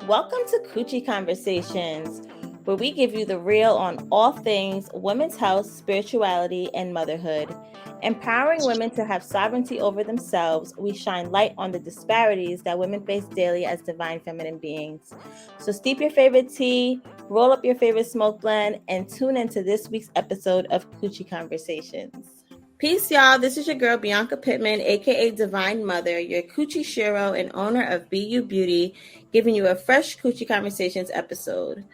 Welcome to Coochie Conversations, where we give you the real on all things women's health, spirituality, and motherhood. Empowering women to have sovereignty over themselves, we shine light on the disparities that women face daily as divine feminine beings. So steep your favorite tea, roll up your favorite smoke blend, and tune into this week's episode of Coochie Conversations. Peace, y'all. This is your girl, Bianca Pittman, aka Divine Mother, your Coochie Shiro and owner of BU Beauty, giving you a fresh Coochie Conversations episode.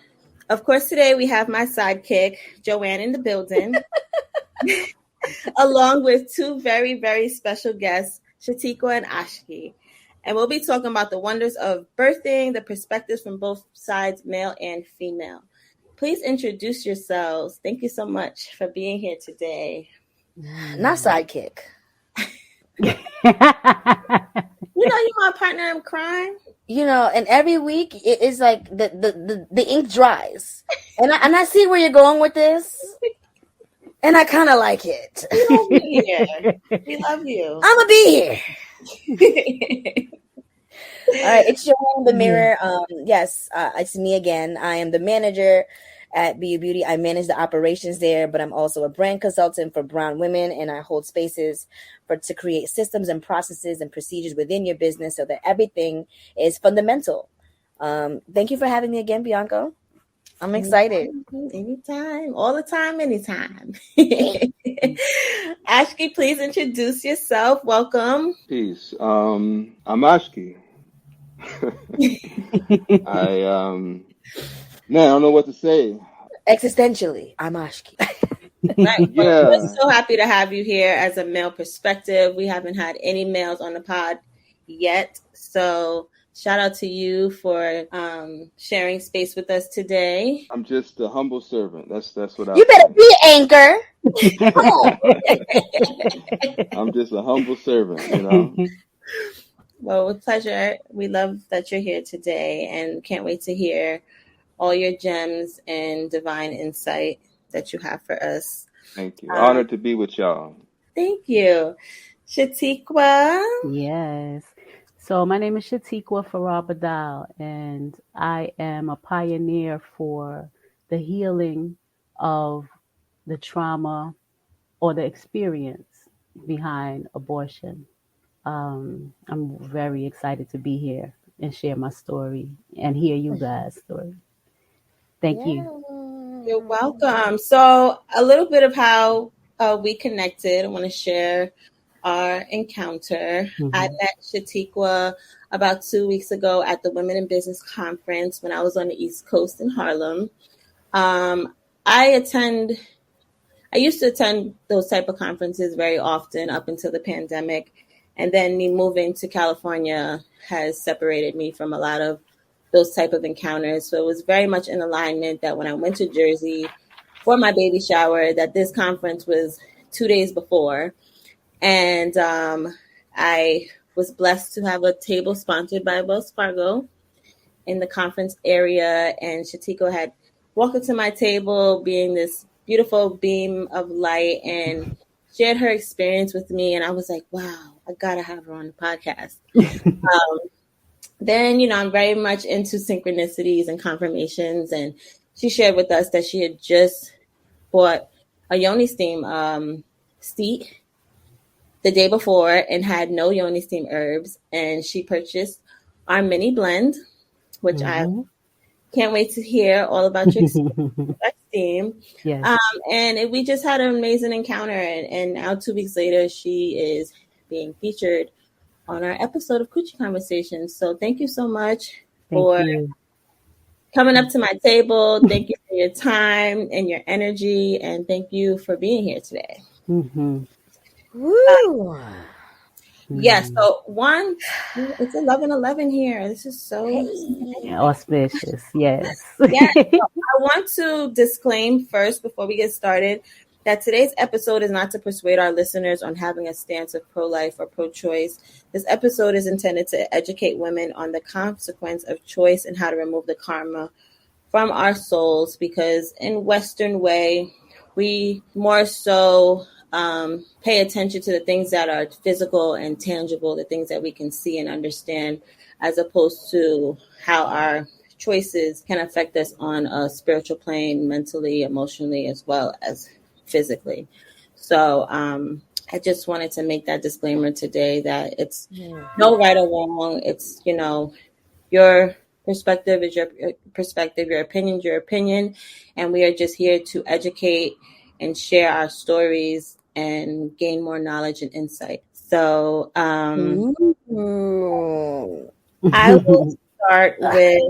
Of course, today we have my sidekick, Joanne, in the building, along with two very, very special guests, Tshatiqua and Ashki. And we'll be talking about the wonders of birthing, the perspectives from both sides, male and female. Please introduce yourselves. Thank you so much for being here today. Not sidekick. You're my partner in crime. And every week it is like the ink dries, and I see where you're going with this, and I kind of like it. We love you here. We love you. I'ma be here. All right, it's Joanne the Mirror. Yes, it's me again. I am the manager at BU Beauty. I manage the operations there, but I'm also a brand consultant for brown women, and I hold spaces to create systems and processes and procedures within your business so that everything is fundamental. Thank you for having me again, Bianca. I'm excited. Anytime, all the time, anytime. Ashki, please introduce yourself. Welcome. Peace. I'm Ashki. I don't know what to say. Existentially, I'm Ashki. Right. Yeah. We're so happy to have you here as a male perspective. We haven't had any males on the pod yet. So shout out to you for sharing space with us today. I'm just a humble servant. That's what I. You better be Anchor. Come on. I'm just a humble servant, Well, with pleasure. We love that you're here today and can't wait to hear all your gems and divine insight that you have for us. Thank you. Honored to be with y'all. Thank you. Tshatiqua. Yes. So my name is Tshatiqua Badal, and I am a pioneer for the healing of the trauma or the experience behind abortion. I'm very excited to be here and share my story and hear you guys' story. Thank you. You're welcome. So a little bit of how we connected. I want to share our encounter. Mm-hmm. I met Tshatiqua about 2 weeks ago at the Women in Business Conference when I was on the East Coast in Harlem. I used to attend those type of conferences very often up until the pandemic. And then me moving to California has separated me from a lot of those type of encounters. So it was very much in alignment that when I went to Jersey for my baby shower, that this conference was 2 days before. And I was blessed to have a table sponsored by Wells Fargo in the conference area. And Tshatiqua had walked up to my table being this beautiful beam of light and shared her experience with me. And I was like, wow, I got to have her on the podcast. Then, I'm very much into synchronicities and confirmations. And she shared with us that she had just bought a Yoni Steam steet the day before and had no Yoni Steam herbs. And she purchased our mini blend, which I can't wait to hear all about your experience with that steam. Yes. And we just had an amazing encounter. And now 2 weeks later, she is being featured on our episode of Coochie Conversations. So thank you so much for coming up to my table. Thank you for your time and your energy. And thank you for being here today. Mm-hmm. Woo! Yes. So it's 11:11 here. This is so auspicious. Yes. Yeah. So I want to disclaim first before we get started that today's episode is not to persuade our listeners on having a stance of pro-life or pro-choice. This episode is intended to educate women on the consequence of choice and how to remove the karma from our souls, because in Western way, we more so pay attention to the things that are physical and tangible, the things that we can see and understand, as opposed to how our choices can affect us on a spiritual plane, mentally, emotionally, as well as physically. So I just wanted to make that disclaimer today that it's no right or wrong. It's, your perspective is your perspective, your opinion is your opinion. And we are just here to educate and share our stories and gain more knowledge and insight. So I will start with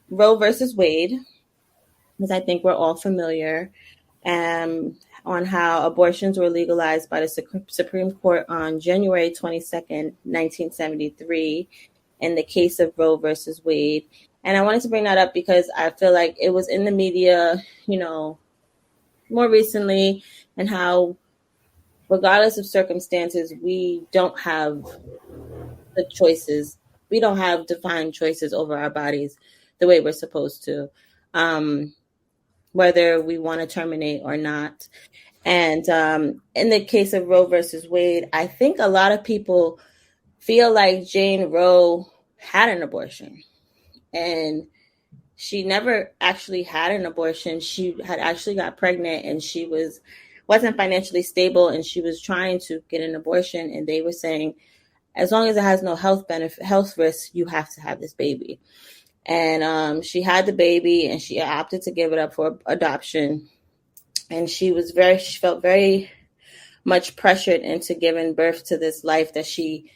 Roe versus Wade, because I think we're all familiar on how abortions were legalized by the Supreme Court on January 22nd, 1973, in the case of Roe versus Wade. And I wanted to bring that up because I feel like it was in the media, more recently, and how, regardless of circumstances, we don't have the choices. We don't have defined choices over our bodies the way we're supposed to, whether we want to terminate or not. And in the case of Roe versus Wade, I think a lot of people feel like Jane Roe had an abortion. And she never actually had an abortion. She had actually got pregnant, and she wasn't financially stable, and she was trying to get an abortion. And they were saying, as long as it has no health risk, you have to have this baby. And she had the baby, and she opted to give it up for adoption. And she felt very much pressured into giving birth to this life that she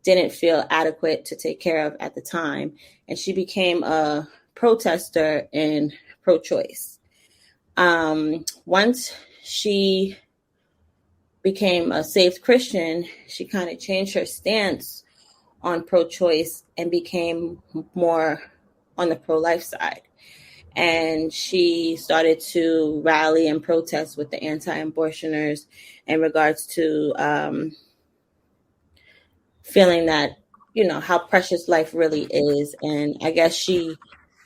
didn't feel adequate to take care of at the time. And she became a protester in pro-choice. Once she became a saved Christian, she kind of changed her stance on pro-choice and became more on the pro-life side. And she started to rally and protest with the anti-abortioners in regards to feeling that, how precious life really is. And I guess she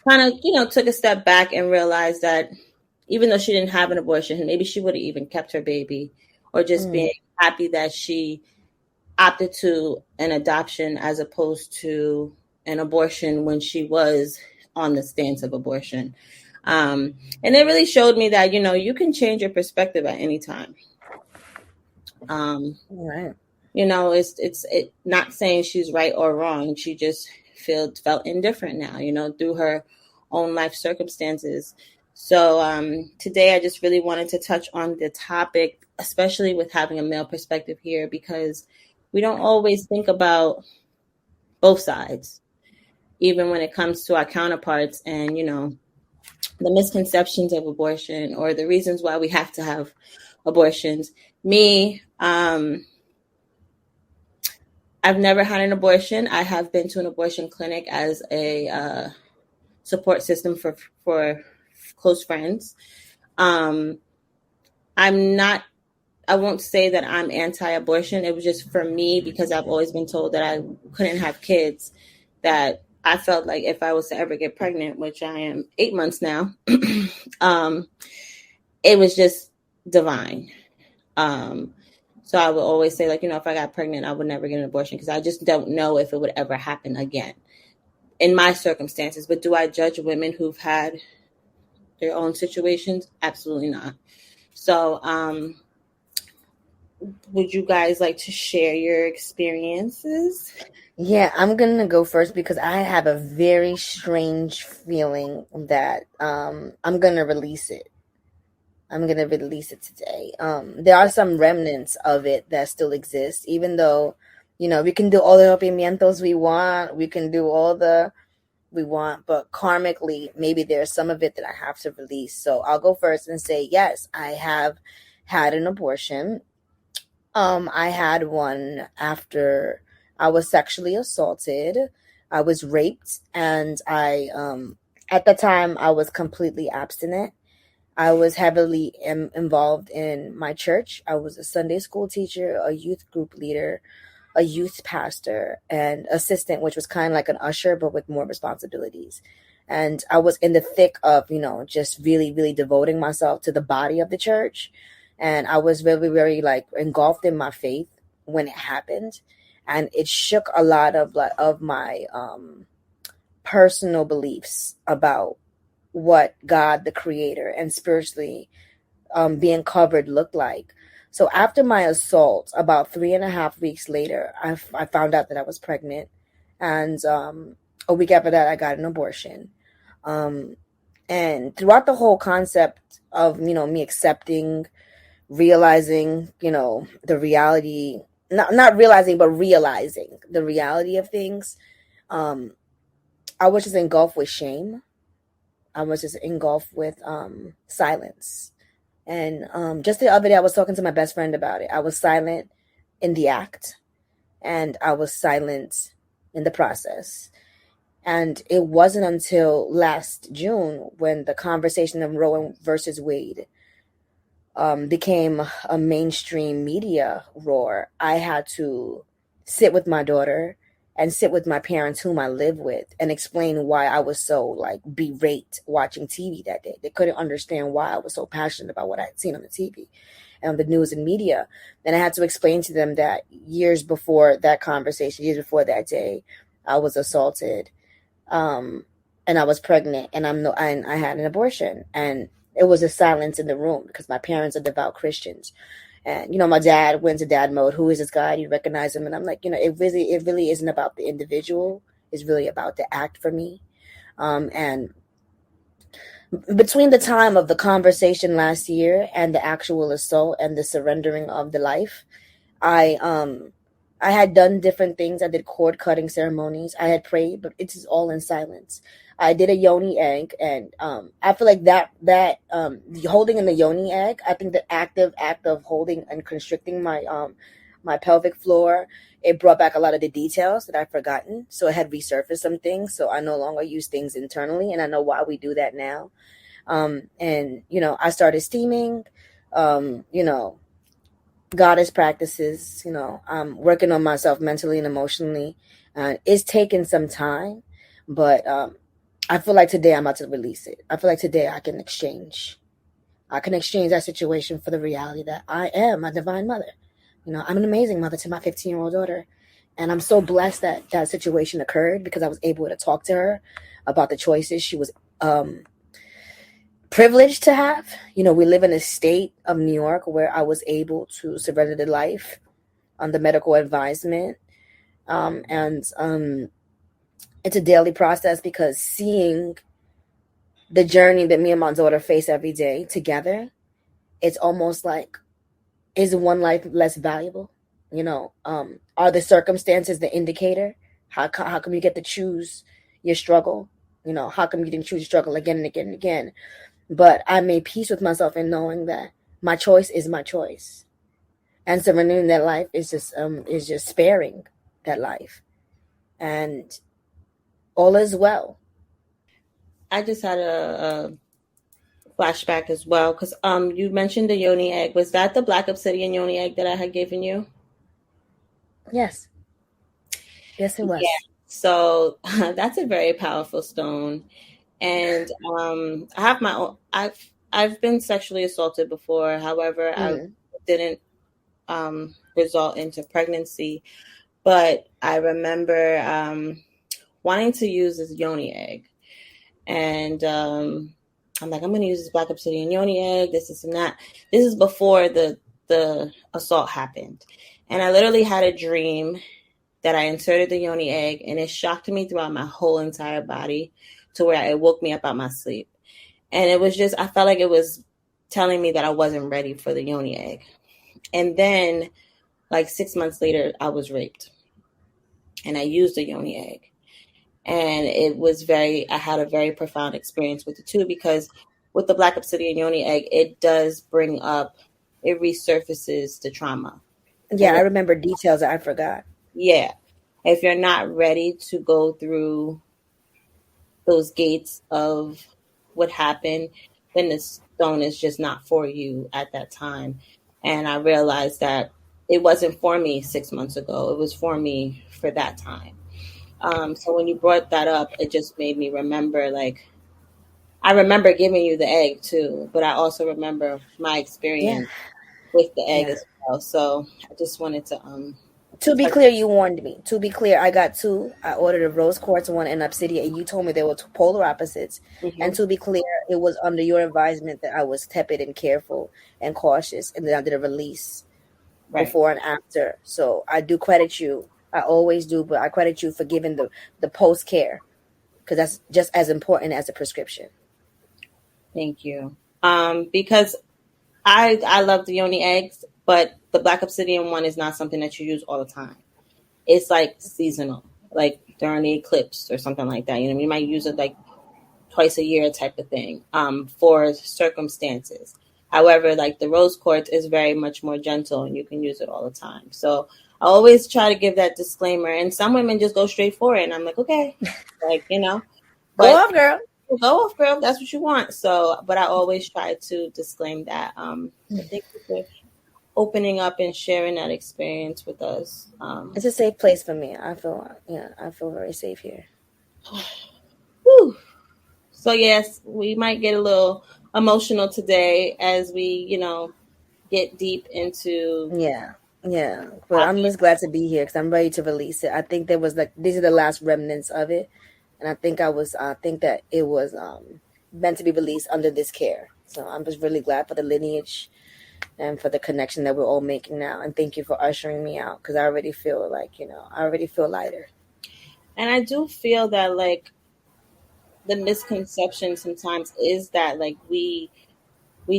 kind of, took a step back and realized that even though she didn't have an abortion, maybe she would have even kept her baby, or just being happy that she opted to an adoption as opposed to an abortion when she was on the stance of abortion. And it really showed me that, you can change your perspective at any time. Right. It's not saying she's right or wrong. She just felt indifferent now, through her own life circumstances. So today I just really wanted to touch on the topic, especially with having a male perspective here, because we don't always think about both sides, even when it comes to our counterparts and, the misconceptions of abortion or the reasons why we have to have abortions. Me, I've never had an abortion. I have been to an abortion clinic as a support system for close friends. I won't say that I'm anti-abortion. It was just for me, because I've always been told that I couldn't have kids, that I felt like if I was to ever get pregnant, which I am 8 months now, it was just divine. So I would always say, if I got pregnant, I would never get an abortion, because I just don't know if it would ever happen again in my circumstances. But do I judge women who've had their own situations? Absolutely not. So, would you guys like to share your experiences? Yeah, I'm going to go first because I have a very strange feeling that I'm going to release it. I'm going to release it today. There are some remnants of it that still exist, even though, we can do all the opimientos we want. We can do all we want, but karmically, maybe there's some of it that I have to release. So I'll go first and say, yes, I have had an abortion. I had one after I was sexually assaulted. I was raped, and I, at the time, I was completely abstinent. I was heavily involved in my church. I was a Sunday school teacher, a youth group leader, a youth pastor, and assistant, which was kind of like an usher, but with more responsibilities. And I was in the thick of, just really, really devoting myself to the body of the church. And I was very, very engulfed in my faith when it happened. and it shook a lot of my personal beliefs about what God, the creator, and spiritually being covered looked like. So after my assault, about 3.5 weeks later, I found out that I was pregnant. And a week after that, I got an abortion. And throughout the whole concept of, me accepting, realizing, the reality, not realizing, but realizing the reality of things, I was just engulfed with shame. I was just engulfed with silence. And just the other day, I was talking to my best friend about it. I was silent in the act, and I was silent in the process. And it wasn't until last June when the conversation of Roe versus Wade became a mainstream media roar. I had to sit with my daughter and sit with my parents, whom I live with, and explain why I was so berate watching TV that day. They couldn't understand why I was so passionate about what I had seen on the TV and on the news and media. And I had to explain to them that years before that conversation, years before that day, I was assaulted, and I was pregnant, and I had an abortion, and it was a silence in the room because my parents are devout Christians. And, my dad went to dad mode. Who is this guy? You recognize him? And I'm like, it really isn't about the individual. It's really about the act for me. And between the time of the conversation last year and the actual assault and the surrendering of the life, I had done different things. I did cord cutting ceremonies. I had prayed, but it's all in silence. I did a yoni egg, and I feel like that the holding in the yoni egg, I think the active act of holding and constricting my pelvic floor, it brought back a lot of the details that I've forgotten. So it had resurfaced some things. So I no longer use things internally, and I know why we do that now. And I started steaming, goddess practices. I'm working on myself mentally and emotionally. It's taken some time, but I feel like today I'm about to release it. I feel like today I can exchange that situation for the reality that I am a divine mother. I'm an amazing mother to my 15-year-old daughter. And I'm so blessed that that situation occurred because I was able to talk to her about the choices she was privileged to have. We live in a state of New York where I was able to surrender the life under medical advisement. And it's a daily process because seeing the journey that me and my daughter face every day together, it's almost like, is one life less valuable? Are the circumstances the indicator? How come you get to choose your struggle? How come you didn't choose your struggle again and again and again? But I made peace with myself in knowing that my choice is my choice, and surrendering that life is just sparing that life, and all is well. I just had a flashback as well because you mentioned the yoni egg. Was that the black obsidian yoni egg that I had given you? Yes, it was. Yeah. So that's a very powerful stone, and I have my own. I've been sexually assaulted before. However, I didn't result into pregnancy, but I remember wanting to use this yoni egg, and I'm like, I'm going to use this black obsidian yoni egg, this and that. This is before the assault happened. And I literally had a dream that I inserted the yoni egg, and it shocked me throughout my whole entire body to where it woke me up out my sleep. And it was just, I felt like it was telling me that I wasn't ready for the yoni egg. And then 6 months later, I was raped. And I used the yoni egg. And I had a very profound experience with it too, because with the black obsidian yoni egg, it resurfaces the trauma. Yeah, I remember details that I forgot. Yeah. If you're not ready to go through those gates of what happened, then the stone is just not for you at that time. And I realized that it wasn't for me 6 months ago. It was for me for that time. So when you brought that up, it just made me remember, I remember giving you the egg too, but I also remember my experience with the egg as well. So I just wanted to To be clear, you warned me. To be clear, I got two. I ordered a rose quartz one and obsidian, and you told me they were two polar opposites. And to be clear, it was under your advisement that I was tepid and careful and cautious, and then I did a release before and after. So I do credit you. I always do, but I credit you for giving the post care, because that's just as important as a prescription. Thank you. Because I love the yoni eggs, but the black obsidian one is not something that you use all the time. It's like seasonal, like during the eclipse or something like that. You know, you might use it like twice a year type of thing, for circumstances. However, like the rose quartz is very much more gentle and you can use it all the time. So I always try to give that disclaimer, and some women just go straight for it. And I'm like, okay, like, you know, but go off, girl. Go off, girl. That's what you want. So, but I always try to disclaim that. Thank you for opening up and sharing that experience with us. It's a safe place for me. I feel very safe here. Whew. So yes, we might get a little emotional today as we, you know, get deep into. Yeah. But I'm just glad to be here because I'm ready to release it. I think there was these are the last remnants of it, and I think that it was meant to be released under this care. So I'm just really glad for the lineage and for the connection that we're all making now. And thank you for ushering me out, because I already feel lighter. And I do feel that like the misconception sometimes is that like we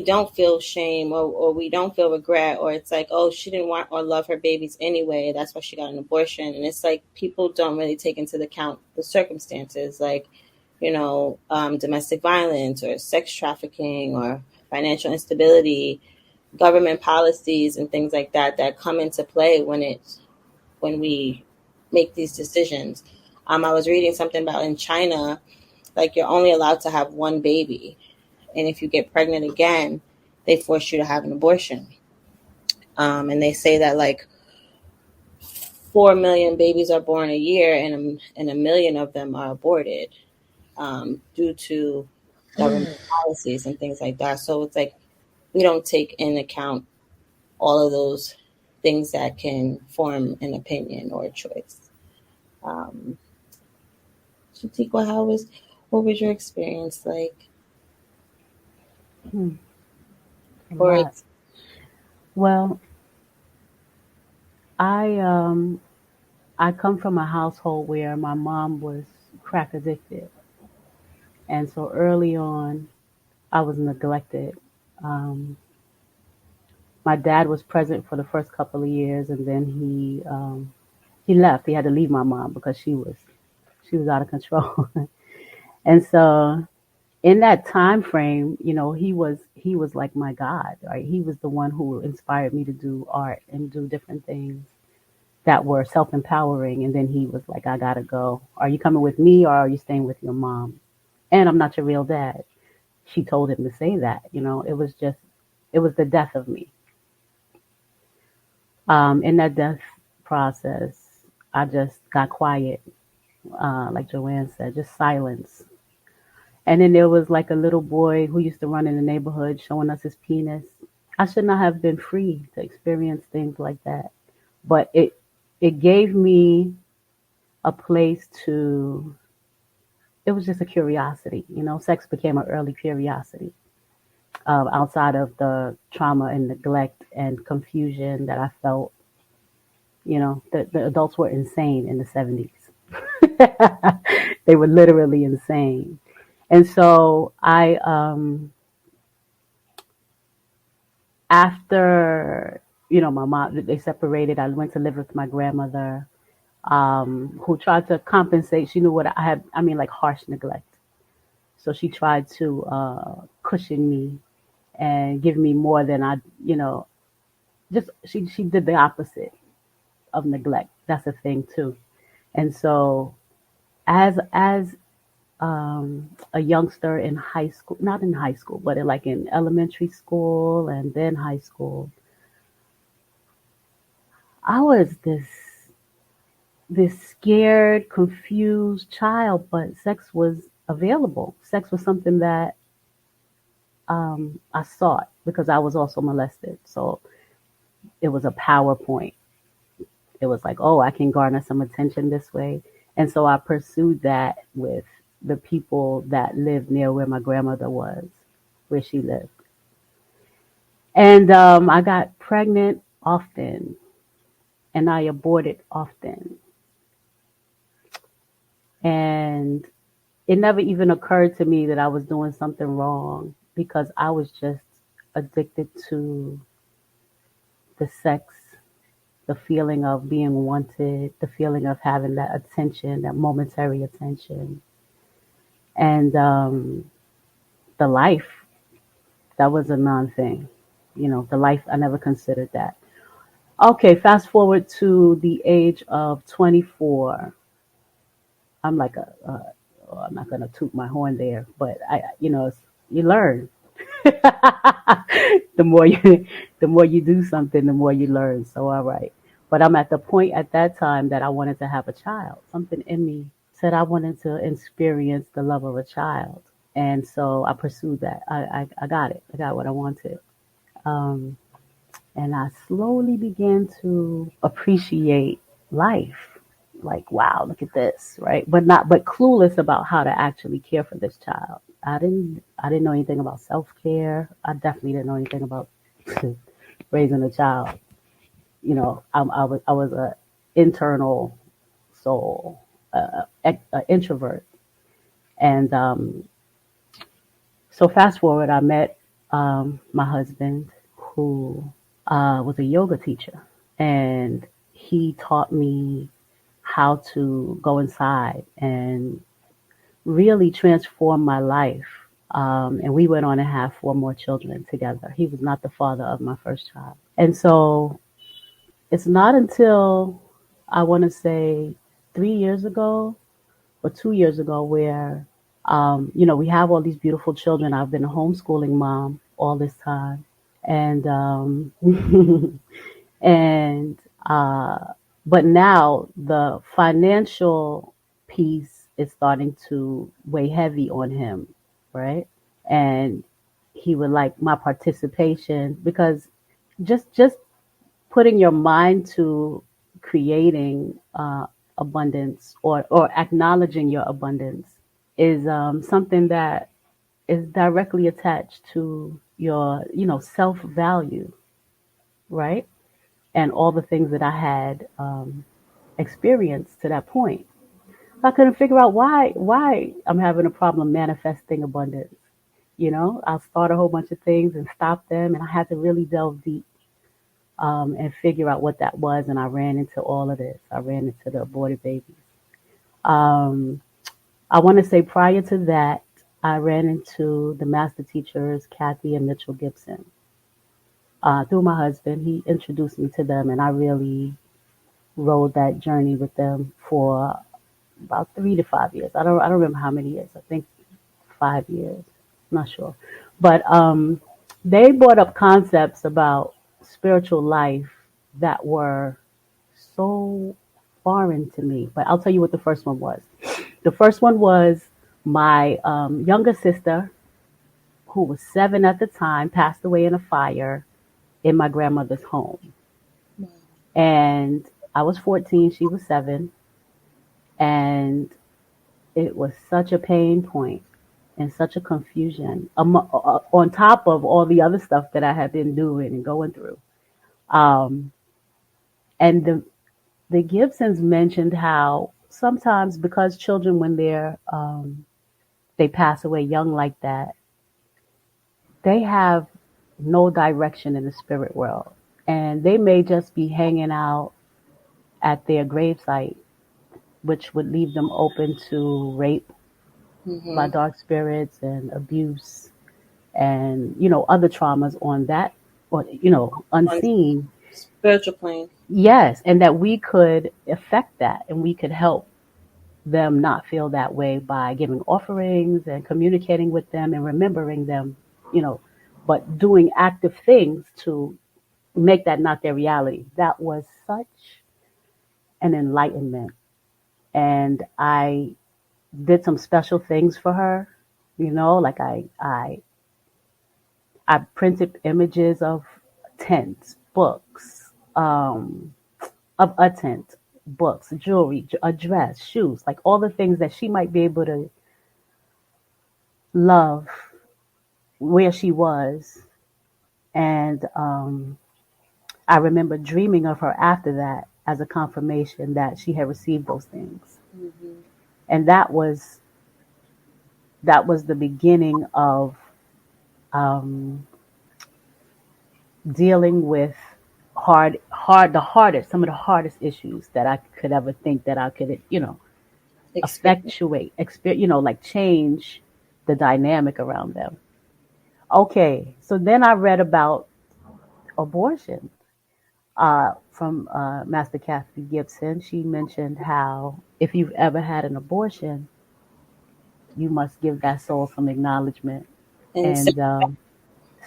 don't feel shame or we don't feel regret, or it's like, oh, she didn't want or love her babies anyway, that's why she got an abortion. And it's like people don't really take into account the circumstances, like, you know, domestic violence or sex trafficking or financial instability, government policies and things like that come into play when we make these decisions. I was reading something about in China, like you're only allowed to have one baby. And if you get pregnant again, they force you to have an abortion. And they say that like 4 million babies are born a year and a million of them are aborted due to government policies and things like that. So it's like we don't take into account all of those things that can form an opinion or a choice. Tshatiqua, what was your experience like? Well, I come from a household where my mom was crack addicted, and so early on, I was neglected. My dad was present for the first couple of years, and then he left. He had to leave my mom because she was out of control, and so in that time frame, you know, he was like my God, right? He was the one who inspired me to do art and do different things that were self-empowering. And then he was like, I gotta go. Are you coming with me or are you staying with your mom? And I'm not your real dad. She told him to say that, you know, it was the death of me. In that death process, I just got quiet, like Joanne said, just silence. And then there was like a little boy who used to run in the neighborhood showing us his penis. I should not have been free to experience things like that. But it gave me a place it was just a curiosity. You know, sex became an early curiosity outside of the trauma and neglect and confusion that I felt. You know, the adults were insane in the 70s. They were literally insane. And so after, you know, my mom, they separated, I went to live with my grandmother, who tried to compensate. She knew what I had, I mean, like harsh neglect. So she tried to cushion me and give me more than I, you know, just, she did the opposite of neglect. That's a thing too. And so as a youngster in high school, not in high school, but in elementary school and then high school, I was this scared, confused child, but sex was available. Sex was something that I sought because I was also molested. So it was a PowerPoint. It was like, oh, I can garner some attention this way. And so I pursued that with the people that lived near where my grandmother was, where she lived. And I got pregnant often, and I aborted often. And it never even occurred to me that I was doing something wrong because I was just addicted to the sex, the feeling of being wanted, the feeling of having that attention, that momentary attention. And the life, that was a non thing. The life, I never considered that. Okay, fast forward to the age of 24. I'm like I'm not gonna toot my horn there, but you learn. the more you, the more you do something, the more you learn. So all right, but I'm at the point at that time that I wanted to have a child. Something in me said I wanted to experience the love of a child, and so I pursued that. I got it. I got what I wanted. Um, and I slowly began to appreciate life. Like, wow, look at this, right? But clueless about how to actually care for this child. I didn't know anything about self care. I definitely didn't know anything about raising a child. I was a internal soul, a introvert, and so fast forward, I met my husband, who was a yoga teacher, and he taught me how to go inside and really transform my life. And we went on to have 4 more children together. He was not the father of my first child. And so it's not until I want to say 3 years ago or 2 years ago where, we have all these beautiful children. I've been a homeschooling mom all this time. And and but now the financial piece is starting to weigh heavy on him, right? And he would like my participation because just putting your mind to creating abundance or acknowledging your abundance is something that is directly attached to your self value, right? And all the things that I had experienced to that point. I couldn't figure out why I'm having a problem manifesting abundance. I'll start a whole bunch of things and stop them, and I had to really delve deep and figure out what that was. And I ran into all of this. I ran into the aborted babies. Um, I want to say prior to that, I ran into the master teachers, Kathy and Mitchell Gibson. Through my husband, he introduced me to them, and I really rode that journey with them for about 3 to 5 years. I don't remember how many years. I think 5 years. I'm not sure, but they brought up concepts about spiritual life that were so foreign to me. But I'll tell you what the first one was. The first one was my younger sister, who was 7 at the time, passed away in a fire in my grandmother's home. And I was 14, she was 7. And it was such a pain point and such a confusion on top of all the other stuff that I had been doing and going through. Um, and the Gibsons mentioned how sometimes because children, when they pass away young like that, they have no direction in the spirit world. And they may just be hanging out at their gravesite, which would leave them open to rape by dark spirits and abuse and, other traumas on that, or, unseen. Spiritual plane. Yes. And that we could affect that and we could help them not feel that way by giving offerings and communicating with them and remembering them, but doing active things to make that not their reality. That was such an enlightenment. And I did some special things for her, like I printed images of tents, books, of a tent, books, jewelry, a dress, shoes, like all the things that she might be able to love where she was. And I remember dreaming of her after that as a confirmation that she had received those things. Mm-hmm. And that was the beginning of um, dealing with some of the hardest issues that I could ever think that I could, Experience. effectuate, like change the dynamic around them. Okay, so then I read about abortion from Master Kathy Gibson. She mentioned how if you've ever had an abortion, you must give that soul some acknowledgement And and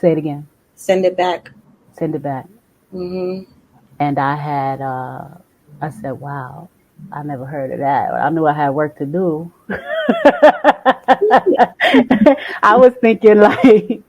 say it again, send it back. send it back. Mm-hmm. And I said, wow, I never heard of that. I knew I had work to do. I was thinking like,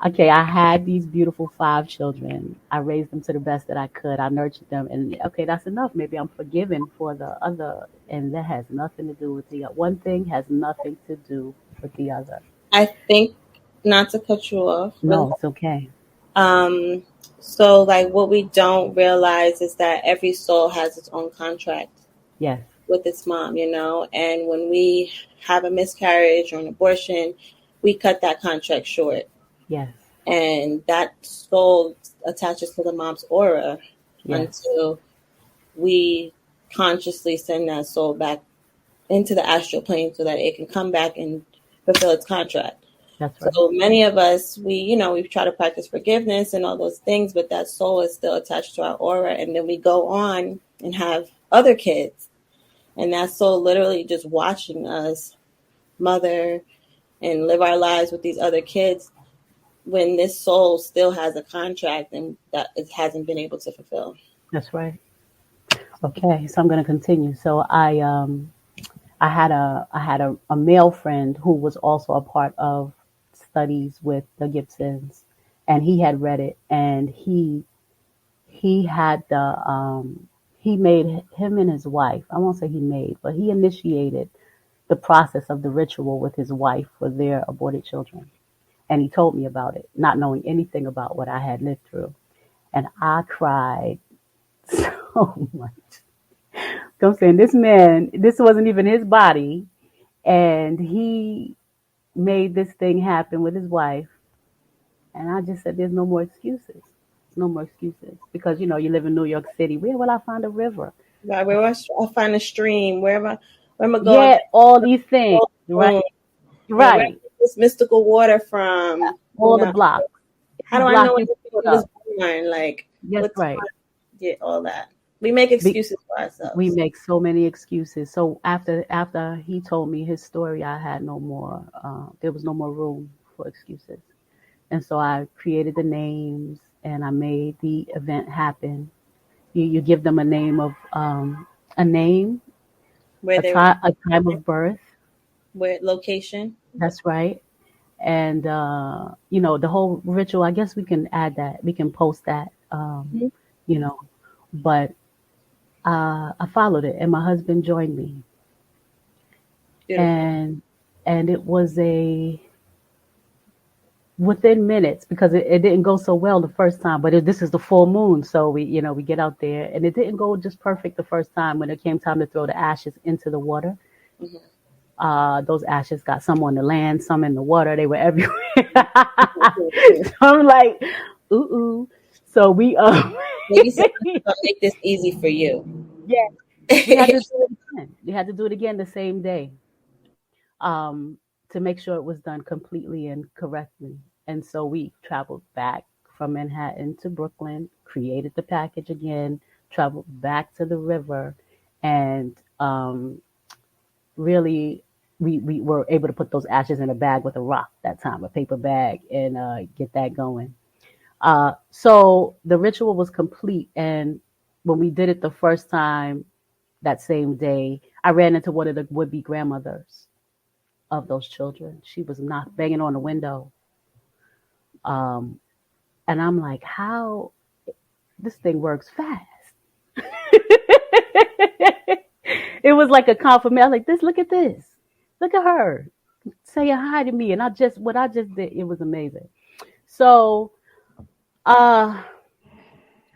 okay, I had these beautiful 5 children. I raised them to the best that I could. I nurtured them. And okay, that's enough. Maybe I'm forgiven for the other. And that has nothing to do with the other. One thing has nothing to do with the other. I think, not to cut you off, really. No, it's okay. Um, so like what we don't realize is that every soul has its own contract Yes. with its mom, and when we have a miscarriage or an abortion, we cut that contract short. Yes. And that soul attaches to the mom's aura Yes. until we consciously send that soul back into the astral plane so that it can come back and fulfill its contract. That's right. So many of us, we try to practice forgiveness and all those things, but that soul is still attached to our aura. And then we go on and have other kids. And that soul literally just watching us mother and live our lives with these other kids when this soul still has a contract and that it hasn't been able to fulfill. That's right. Okay, so I'm going to continue. So I had a male friend who was also a part of studies with the Gibsons, and he had read it, and he had he made him and his wife. I won't say he made, but he initiated the process of the ritual with his wife for their aborted children, and he told me about it, not knowing anything about what I had lived through, and I cried so much. I'm saying this man, this wasn't even his body, and he made this thing happen with his wife. And I just said, there's no more excuses. No more excuses. Because, you live in New York City. Where will I find a river? Right, where I find a stream, where am I going? Yeah, all these things. Right. Where I Right. get this mystical water from? All the blocks. How do I know when it was born? Like, That's right. Yeah, all that. We make excuses for ourselves. We make so many excuses. So after he told me his story, I had no more. There was no more room for excuses, and so I created the names and I made the event happen. You give them a name of a name, a time of birth, where location. That's right. And the whole ritual. I guess we can add that. We can post that. But I followed it, and my husband joined me. Beautiful. And it was within minutes, because it didn't go so well the first time, but this is the full moon, so we get out there, and it didn't go just perfect the first time. When it came time to throw the ashes into the water, those ashes got some on the land, some in the water. They were everywhere. So I'm like, ooh. So we maybe somebody's gonna make this easy for you. Yeah, we had to do it again. We had to do it again the same day, to make sure it was done completely and correctly. And so we traveled back from Manhattan to Brooklyn, created the package again, traveled back to the river, and really we were able to put those ashes in a bag with a rock that time, a paper bag, and get that going. So the ritual was complete, and when we did it the first time, that same day, I ran into one of the would-be grandmothers of those children. She was banging on the window. And I'm like, how this thing works fast. It was like a confirmation. Like this, look at this. Look at her. Say hi to me. And what I just did, it was amazing. So, uh,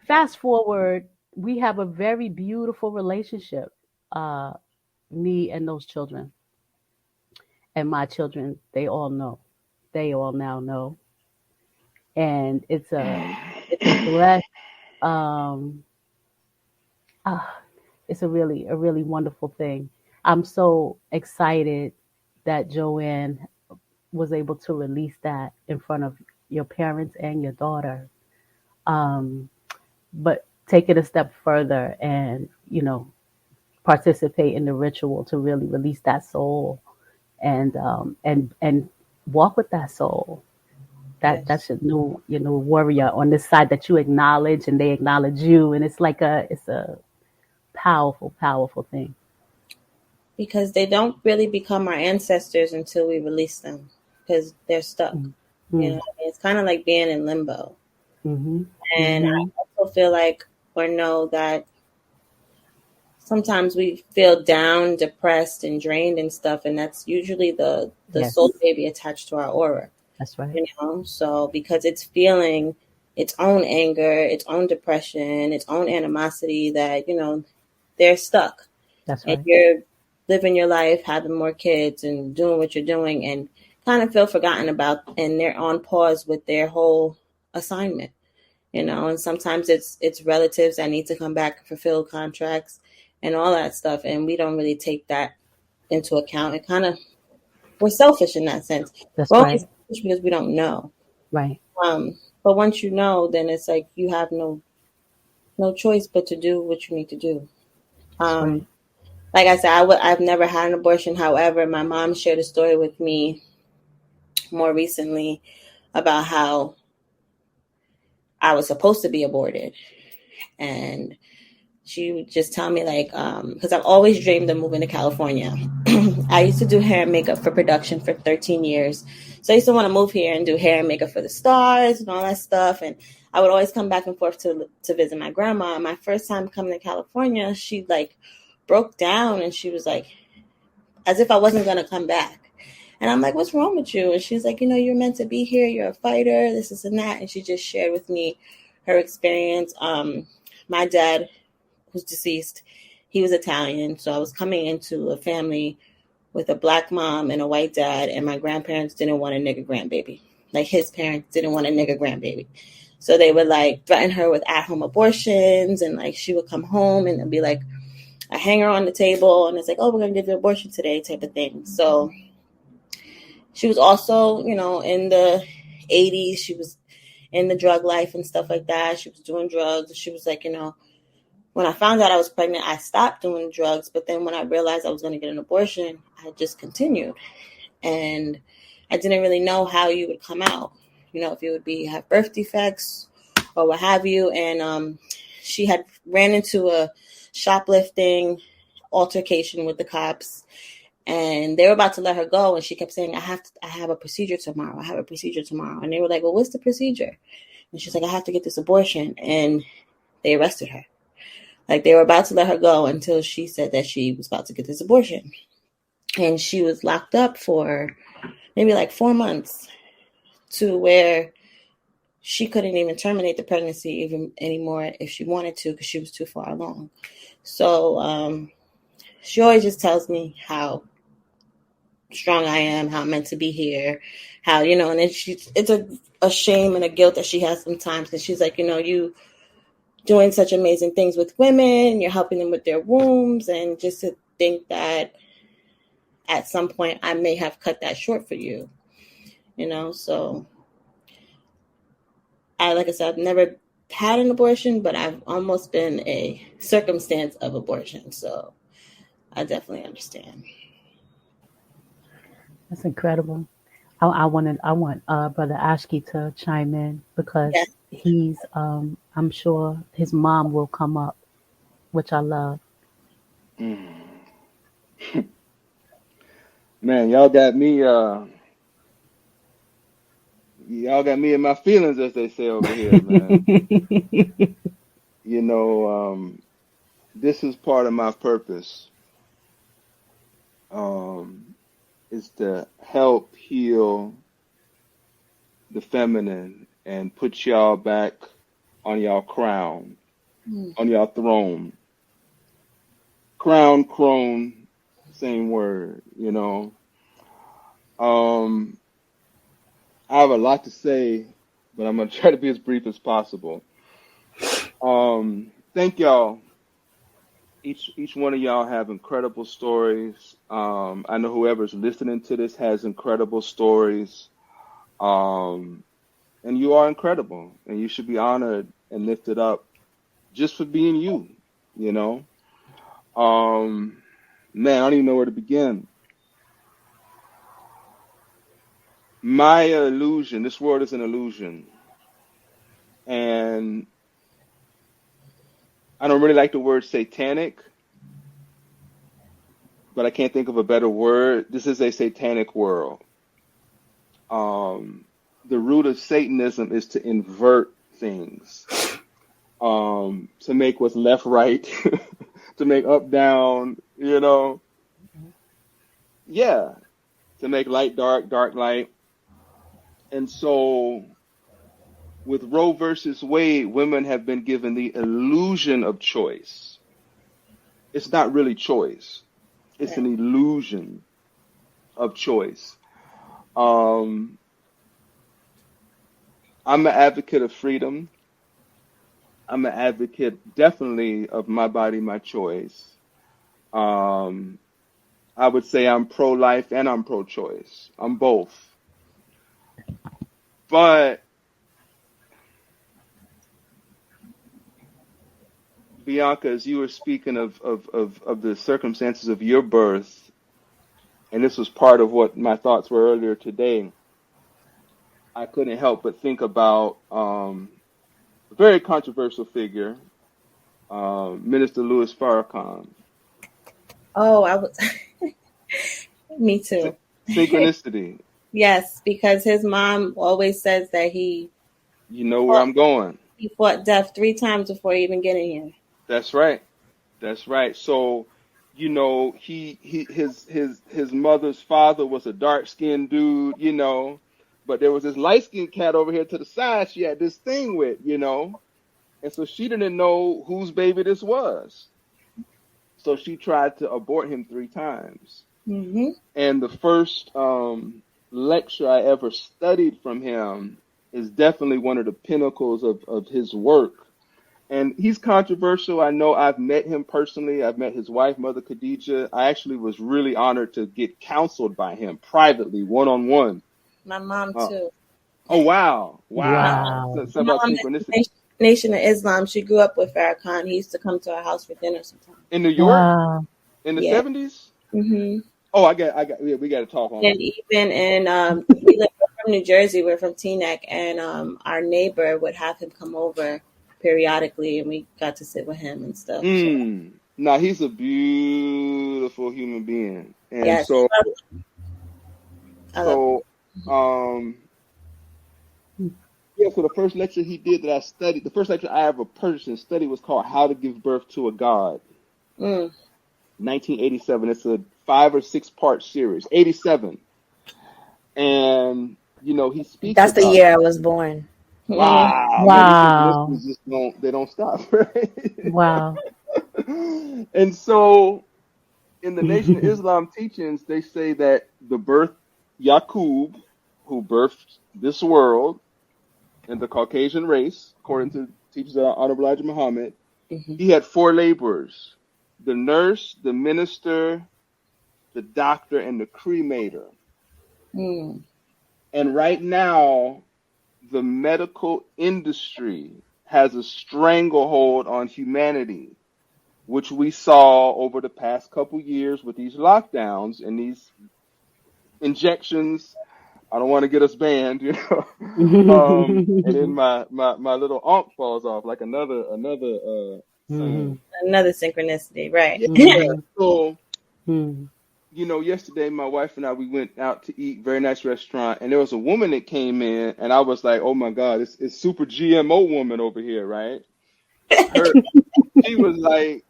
fast forward, we have a very beautiful relationship. Uh, me and those children and my children, they all know. They all now know. And it's a blessed, um, ah, it's a really wonderful thing. I'm so excited that Joanne was able to release that in front of your parents and your daughter. Um, but take it a step further and, participate in the ritual to really release that soul and walk with that soul. That's your new warrior on this side that you acknowledge and they acknowledge you, and it's a powerful, powerful thing. Because they don't really become our ancestors until we release them, because they're stuck. Mm-hmm. It's kind of like being in limbo. Mm-hmm. And I also feel like or know that sometimes we feel down, depressed, and drained and stuff, and that's usually the Yes. soul baby attached to our aura. That's right. So because it's feeling its own anger, its own depression, its own animosity, that they're stuck. That's And right. you're living your life, having more kids, and doing what you're doing, and kind of feel forgotten about, and they're on pause with their whole assignment. And sometimes it's relatives that need to come back and fulfill contracts and all that stuff, and we don't really take that into account. And kind of we're selfish in that sense. That's We're only right. selfish because we don't know. Right. But once you know, then it's like you have no choice but to do what you need to do. That's right. Like I said, I've never had an abortion. However, my mom shared a story with me more recently about how I was supposed to be aborted. And she would just tell me, like, because I've always dreamed of moving to California. I used to do hair and makeup for production for 13 years. So I used to want to move here and do hair and makeup for the stars and all that stuff. And I would always come back and forth to visit my grandma. And my first time coming to California, she like broke down and she was like, as if I wasn't going to come back. And I'm like, what's wrong with you? And she's like, you're meant to be here. You're a fighter, this and that. And she just shared with me her experience. My dad, who's deceased, he was Italian. So I was coming into a family with a black mom and a white dad. And my grandparents didn't want a nigger grandbaby. Like his parents didn't want a nigger grandbaby. So they would like threaten her with at-home abortions. And like she would come home and it'd be like a hanger on the table. And it's like, oh, we're going to give you an abortion today type of thing. So she was also, in the 80s, she was in the drug life and stuff like that. She was doing drugs. She was like, when I found out I was pregnant, I stopped doing drugs. But then when I realized I was going to get an abortion, I just continued. And I didn't really know how you would come out, if you would have birth defects or what have you. And she had ran into a shoplifting altercation with the cops. And they were about to let her go. And she kept saying, I have a procedure tomorrow. I have a procedure tomorrow. And they were like, well, what's the procedure? And she's like, I have to get this abortion. And they arrested her. Like they were about to let her go until she said that she was about to get this abortion. And she was locked up for maybe like 4 months, to where she couldn't even terminate the pregnancy even anymore if she wanted to, because she was too far along. So she always just tells me how strong I am, how I'm meant to be here, how, and then it's a shame and a guilt that she has sometimes, because she's like, you doing such amazing things with women, you're helping them with their wombs, and just to think that at some point I may have cut that short for you, so like I said, I've never had an abortion, but I've almost been a circumstance of abortion, so I definitely understand. That's incredible. I want Brother Ashki to chime in, because Yes. he's I'm sure his mom will come up, which I love. Man, y'all got me in my feelings, as they say over here, man. this is part of my purpose. Is to help heal the feminine and put y'all back on y'all crown, on y'all throne. Crown, crone, same word, you know. I have a lot to say, but I'm gonna try to be as brief as possible. Thank y'all. Each one of y'all have incredible stories. I know whoever's listening to this has incredible stories. And you are incredible, and you should be honored and lifted up just for being you, you know. Man, I don't even know where to begin. My illusion, this world is an illusion. And I don't really like the word satanic, but I can't think of a better word. This is a satanic world. The root of Satanism is to invert things, to make what's left right, to make up down, you know. Yeah, to make light dark, dark light. And so with Roe versus Wade, women have been given the illusion of choice. It's not really choice. It's an illusion of choice. I'm an advocate of freedom. I'm an advocate definitely of my body, my choice. I would say I'm pro-life and I'm pro-choice. I'm both. But Bianca, as you were speaking of the circumstances of your birth, and this was part of what my thoughts were earlier today, I couldn't help but think about a very controversial figure, Minister Louis Farrakhan. Oh, I was. Me too. Synchronicity. Yes, because his mom always says that he. You know where I'm going. He fought death 3 times before even getting here. That's right. That's right. So, you know, his mother's father was a dark-skinned dude, you know, but there was this light-skinned cat over here to the side she had this thing with, you know, and so she didn't know whose baby this was. So she tried to abort him 3 times. Mm-hmm. And the first lecture I ever studied from him is definitely one of the pinnacles of his work. And he's controversial. I know I've met him personally. I've met his wife, Mother Khadija. I actually was really honored to get counseled by him privately, one-on-one. My mom, too. Oh, wow. Wow. So about synchronicity. Nation of Islam. She grew up with Farrakhan. He used to come to our house for dinner sometimes. In New York? Wow. In the 70s? Mm-hmm. Oh, yeah, we got to talk on that. And even we live from New Jersey. We're from Teaneck, and our neighbor would have him come over periodically, and we got to sit with him and stuff. Now, he's a beautiful human being. And yes. so the first lecture he did that I studied, the first lecture I ever purchased and studied was called How to Give Birth to a God. 1987. It's a 5 or 6 part series. 87. And, you know, he speaks That's the year I was born. Wow. Man, these they don't stop, right? Wow. And so in the Nation of Islam teachings, they say that the birth Yaqub, who birthed this world and the Caucasian race, according to teachers of Honorable Elijah Muhammad, he had 4 laborers: the nurse, the minister, the doctor, and the cremator. And right now, the medical industry has a stranglehold on humanity, which we saw over the past couple years with these lockdowns and these injections. I don't want to get us banned, you know. And then my little ankh falls off like another another synchronicity, right? Yeah. So, you know, yesterday my wife and I, we went out to eat, very nice restaurant, and there was a woman that came in, and I was like, oh my God, it's super GMO woman over here, right? She was like,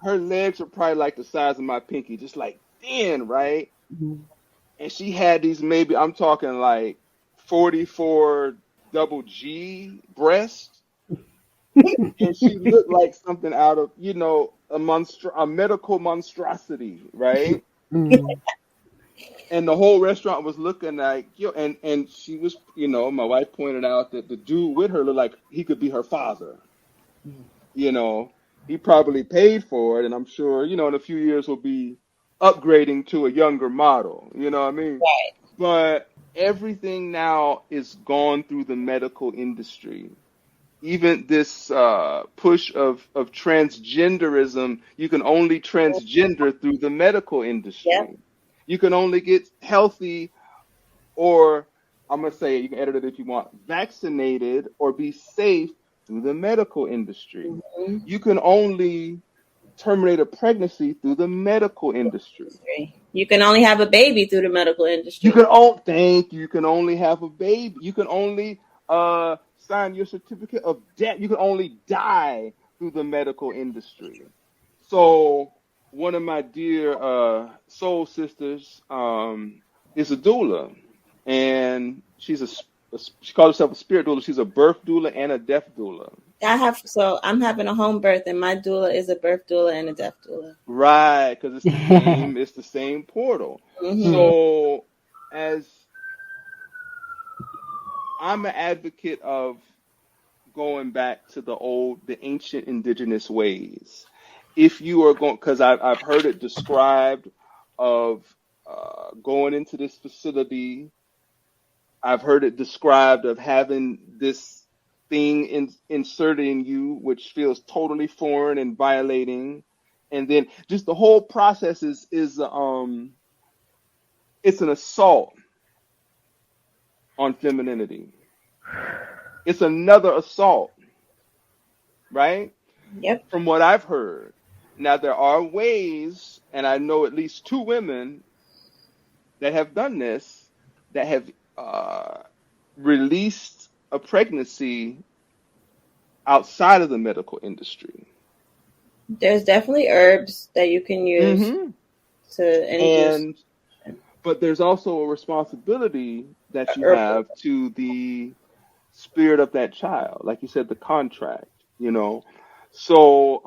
Her legs were probably like the size of my pinky, just like thin, right? Mhm. And she had these, maybe I'm talking like 44 double G breasts, and she looked like something out of, a medical monstrosity, right? Mhm. And the whole restaurant was looking like, and she was, my wife pointed out that the dude with her looked like he could be her father. You know, he probably paid for it, and I'm sure, in a few years will be upgrading to a younger model. You know what I mean? Right. But everything now is gone through the medical industry. Even this push of transgenderism, you can only transgender through the medical Yep. industry. You can only get healthy, or I'm going to say, you can edit it if you want, vaccinated or be safe through the medical industry. Mhm. You can only terminate a pregnancy through the medical industry. You can only have a baby through the medical You industry. can you can only have a baby. You can only sign your certificate of death. You can only die through the medical industry. So one of my dear soul sisters is a doula, and she calls herself a spirit doula. She's a birth doula and a death doula. I'm having a home birth, and my doula is a birth doula and a death doula. Right, because it's the same portal. Mm-hmm. So as I'm an advocate of going back to the ancient indigenous ways. If you are going, because I've heard it described of going into this facility. I've heard it described of having this thing inserted in you, which feels totally foreign and violating, and then just the whole process is it's an assault on femininity. It's another assault, right? Yep. From what I've heard. Now, there are ways, and I know at least two women that have done this, that have released a pregnancy outside of the medical industry. There's definitely herbs that you can use Mm-hmm. to induce But there's also a responsibility that you herb. have to the spirit of that child, like you said, the contract, So,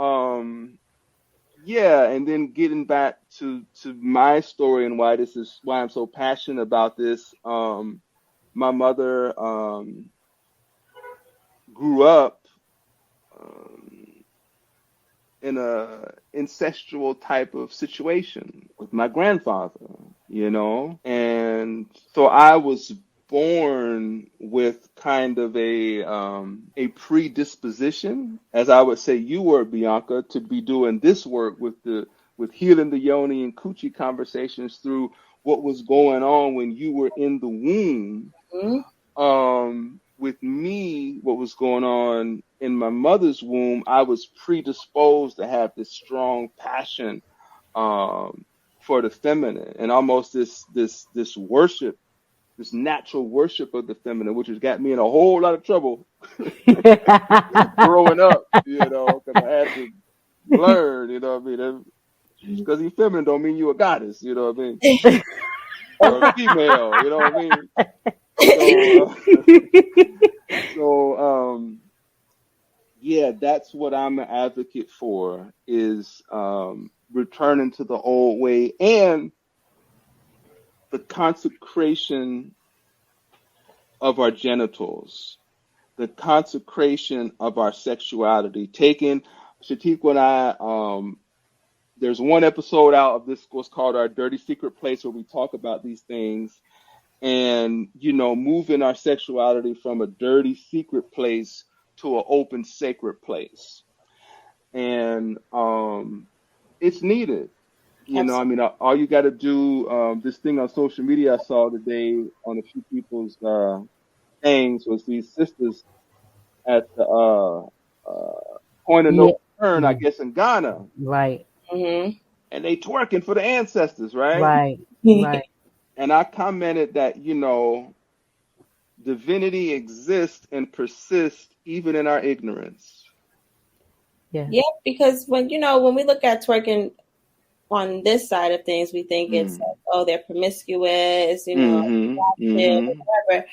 yeah, and then getting back to my story and why I'm so passionate about this. My mother grew up um, in a incestual type of situation with my grandfather, and so I was born with kind of a predisposition, as I would say you were, Bianca, to be doing this work with healing the yoni and coochie conversations through what was going on when you were in the womb. Mm-hmm. With me, what was going on in my mother's womb, I was predisposed to have this strong passion for the feminine, and almost this worship, this natural worship of the feminine, which has got me in a whole lot of trouble growing up, because I had to learn, what I mean. Just because you're feminine don't mean you're a goddess, what I mean, or a female, what I mean. So, yeah, that's what I'm an advocate for, is returning to the old way and the consecration of our genitals, the consecration of our sexuality. Taking Tshatiqua and I, there's one episode out of this was called Our Dirty Secret Place, where we talk about these things, and moving our sexuality from a dirty secret place to an open sacred place. And it's needed. I mean, all you got to do, this thing on social media I saw today on a few people's things, was these sisters at the point of Yeah. no return, I guess, in Ghana, Right. Mm-hmm. and they twerking for the ancestors, right? Right. Right. And I commented that, divinity exists and persists even in our ignorance. Yeah, because when we look at twerking on this side of things, we think it's like, oh, they're promiscuous, whatever.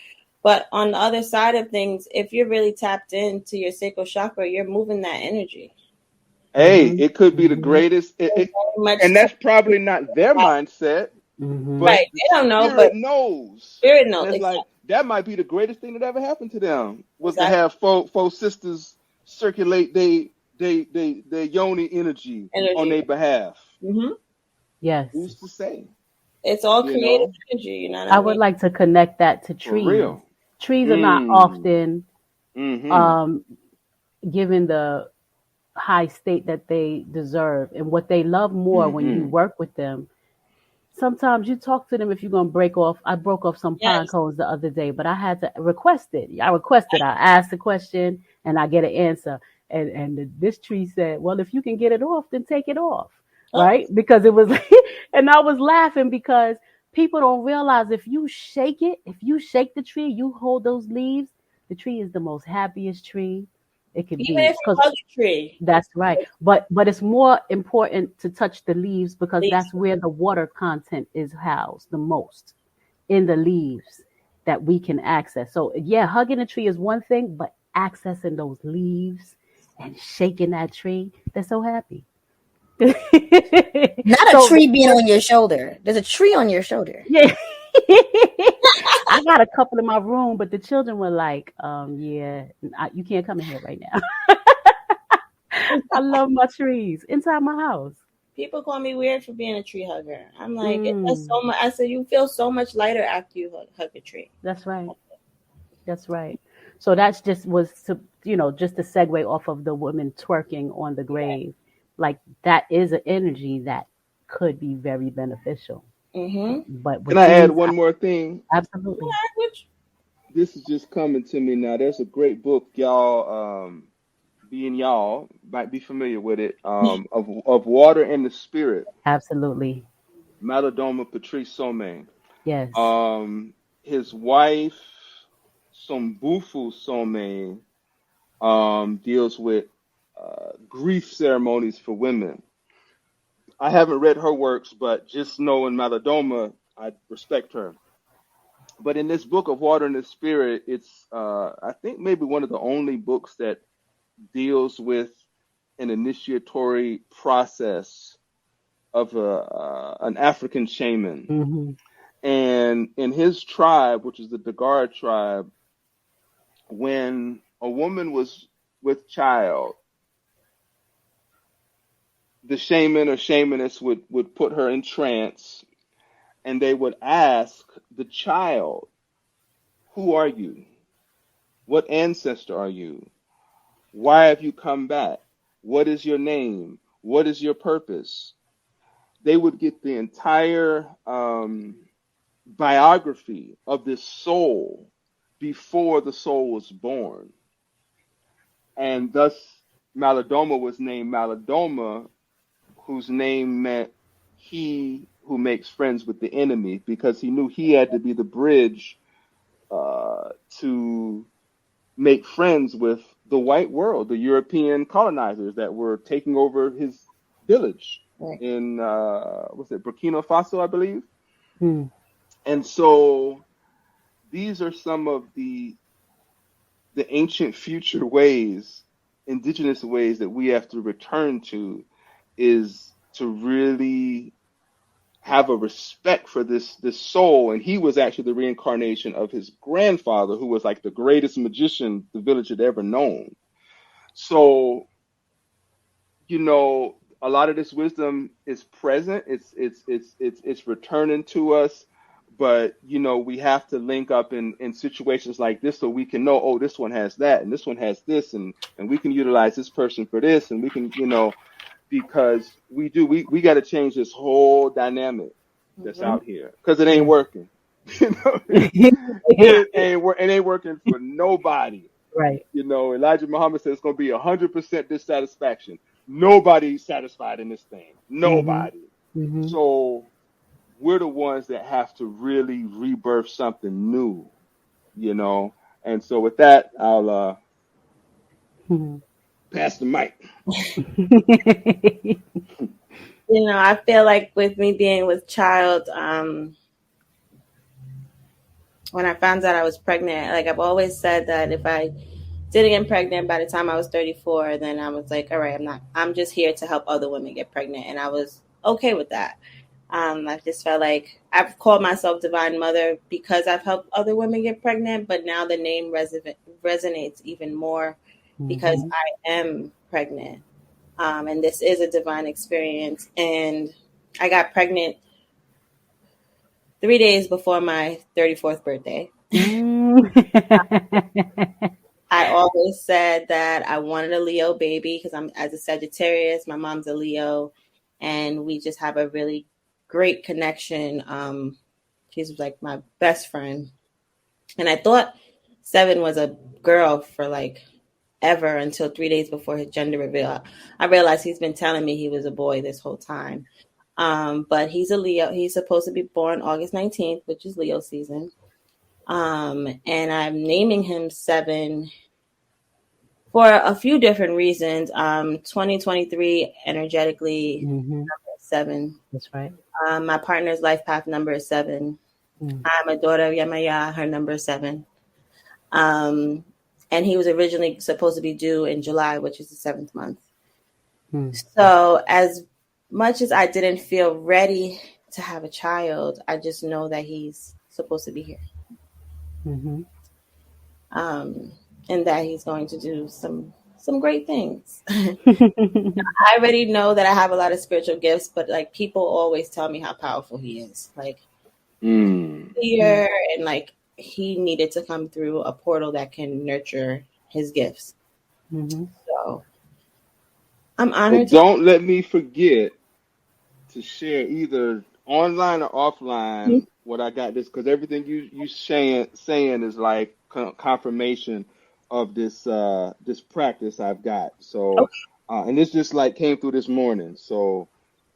But on the other side of things, if you're really tapped into your sacral chakra, you're moving that energy. Hey, it could be the greatest, and that's probably not their mindset, but right? They don't know, spirit but knows. Spirit knows. And it's exactly. like that might be the greatest thing that ever happened to them was Exactly. to have four sisters circulate their yoni energy on their behalf. Mm-hmm. Yes. Who's to say? It's all creative energy, you know what I would like to connect that to trees. For real. Trees are not often given the high state that they deserve and what they love more when you work with them. Sometimes you talk to them if you're going to break off. I broke off some pine cones the other day, but I had to request it. I asked the question and I get an answer. And this tree said, well, if you can get it off, then take it off. Right? Because it was, and I was laughing because people don't realize if you shake the tree, you hold those leaves, the tree is the most happiest tree it could Even be. if you hug a tree. That's right. But it's more important to touch the leaves because that's where the water content is housed the most, in the leaves that we can access. So yeah, hugging a tree is one thing, but accessing those leaves and shaking that tree, they're so happy. Not a tree being on your shoulder. There's a tree on your shoulder. Yeah. I got a couple in my room, but the children were like, yeah, you can't come in here right now. I love my trees inside my house. People call me weird for being a tree hugger. I'm like, it does so much. I said, you feel so much lighter after you hug a tree. That's right. That's right. So that's just was to, just to segue off of the women twerking on the grave. Like that is an energy that could be very beneficial. But can I add one more thing? Absolutely. This is just coming to me now. There's a great book, y'all. Y'all might be familiar with it. Of Water and the Spirit. Absolutely. Malidoma Patrice Somé. Yes. His wife, Sombufu Somé, deals with grief ceremonies for women. I haven't read her works, but just knowing Malidoma, I respect her. But in this book of Water and the Spirit, it's I think maybe one of the only books that deals with an initiatory process of an African shaman. And in his tribe, which is the Dagara tribe, when a woman was with child, the shaman or shamaness would put her in trance, and they would ask the child, who are you? What ancestor are you? Why have you come back? What is your name? What is your purpose? They would get the entire biography of this soul before the soul was born. And thus Malidoma was named Malidoma, whose name meant he who makes friends with the enemy, because he knew he had to be the bridge to make friends with the white world, the European colonizers that were taking over his village in Burkina Faso, I believe. And so these are some of the ancient future ways, indigenous ways that we have to return to, is to really have a respect for this soul. And he was actually the reincarnation of his grandfather, who was like the greatest magician the village had ever known. So, a lot of this wisdom is present. It's returning to us. But, we have to link up in situations like this so we can know, oh, this one has that and this one has this, and we can utilize this person for this, and we can, because we got to change this whole dynamic that's out here, because it ain't working. It ain't working for nobody. Right. Elijah Muhammad says it's going to be 100% dissatisfaction. Nobody's satisfied in this thing. Nobody. So we're the ones that have to really rebirth something new, And so with that, I'll Pass the mic. I feel like with me being with child, when I found out I was pregnant, like I've always said that if I didn't get pregnant by the time I was 34, then I was like, all right, I'm just here to help other women get pregnant. And I was okay with that. I just felt like I've called myself Divine Mother because I've helped other women get pregnant, but now the name resonates even more because I am pregnant. And this is a divine experience. And I got pregnant 3 days before my 34th birthday. I always said that I wanted a Leo baby because I'm as a Sagittarius, my mom's a Leo, and we just have a really great connection. She's like my best friend. And I thought 7 was a girl for like ever until 3 days before his gender reveal. I realized he's been telling me he was a boy this whole time. But he's a Leo. He's supposed to be born August 19th, which is Leo season. And I'm naming him 7 for a few different reasons. 2023 energetically number 7. That's right. My partner's life path number is 7. I'm a daughter of Yamaya. Her number is 7. And he was originally supposed to be due in July, which is the 7th month. So as much as I didn't feel ready to have a child, I just know that he's supposed to be here. And that he's going to do some great things. I already know that I have a lot of spiritual gifts, but like people always tell me how powerful he is. Like here and like he needed to come through a portal that can nurture his gifts. So I'm honored. Don't let me forget to share either online or offline what I got this, because everything you saying is like confirmation of this this practice I've got. So and this just like came through this morning. So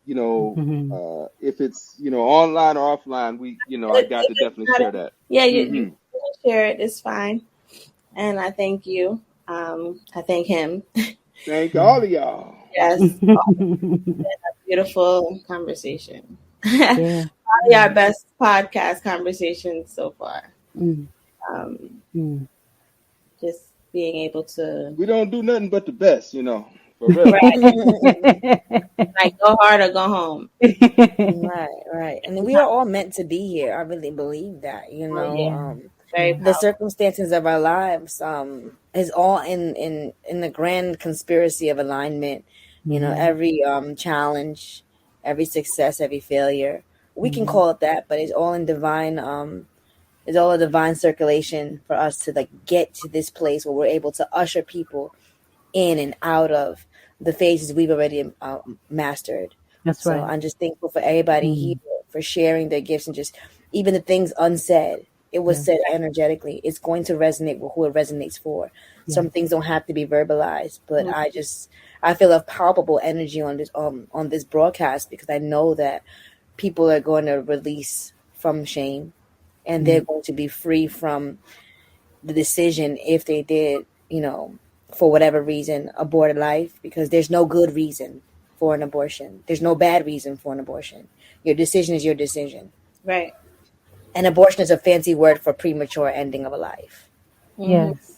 if it's online or offline, we I got to definitely share that. Yeah, you can share it. It's fine. And I thank you. I thank him. Thank all of y'all. Yes. A beautiful conversation. Probably our best podcast conversation so far. Just being able to. We don't do nothing but the best, For real. Like go hard or go home. Right. And we are all meant to be here. I really believe that, the circumstances of our lives is all in the grand conspiracy of alignment. Every challenge, every success, every failure, we can call it that, but it's all in divine it's all a divine circulation for us to like get to this place where we're able to usher people in and out of the phases we've already mastered. That's right. So I'm just thankful for everybody here for sharing their gifts and just even the things unsaid. It was said energetically. It's going to resonate with who it resonates for. Some things don't have to be verbalized, but I feel a palpable energy on this broadcast because I know that people are going to release from shame and they're going to be free from the decision if they did, for whatever reason, abort a life, because there's no good reason for an abortion. There's no bad reason for an abortion. Your decision is your decision. Right. And abortion is a fancy word for premature ending of a life. Yes.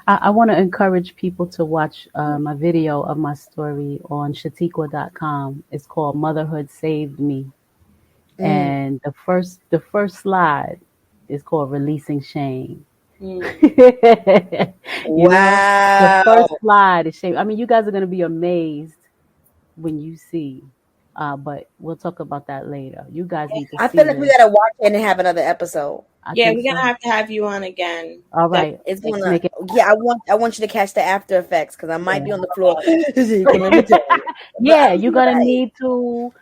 I want to encourage people to watch my video of my story on Tshatiqua.com. It's called Motherhood Saved Me. And the first slide is called Releasing Shame. The first slide is shame. I mean, you guys are going to be amazed when you see. But we'll talk about that later. You guys need to see. I feel like we gotta watch it and have another episode. We're gonna have to have you on again. All right. It's gonna make it. Yeah, I want you to catch the after effects because I might be on the floor. You're gonna need to.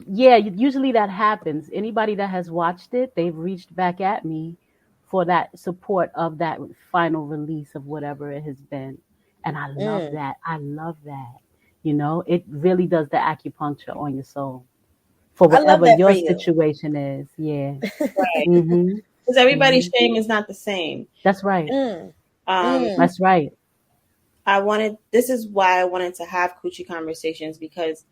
Yeah, usually that happens. Anybody that has watched it, they've reached back at me for that support of that final release of whatever it has been, and I love that. I love that. It really does the acupuncture on your soul for whatever your situation is. Yeah. Right. Because everybody's shame is not the same. That's right. That's right. this is why I wanted to have Coochie Conversations, because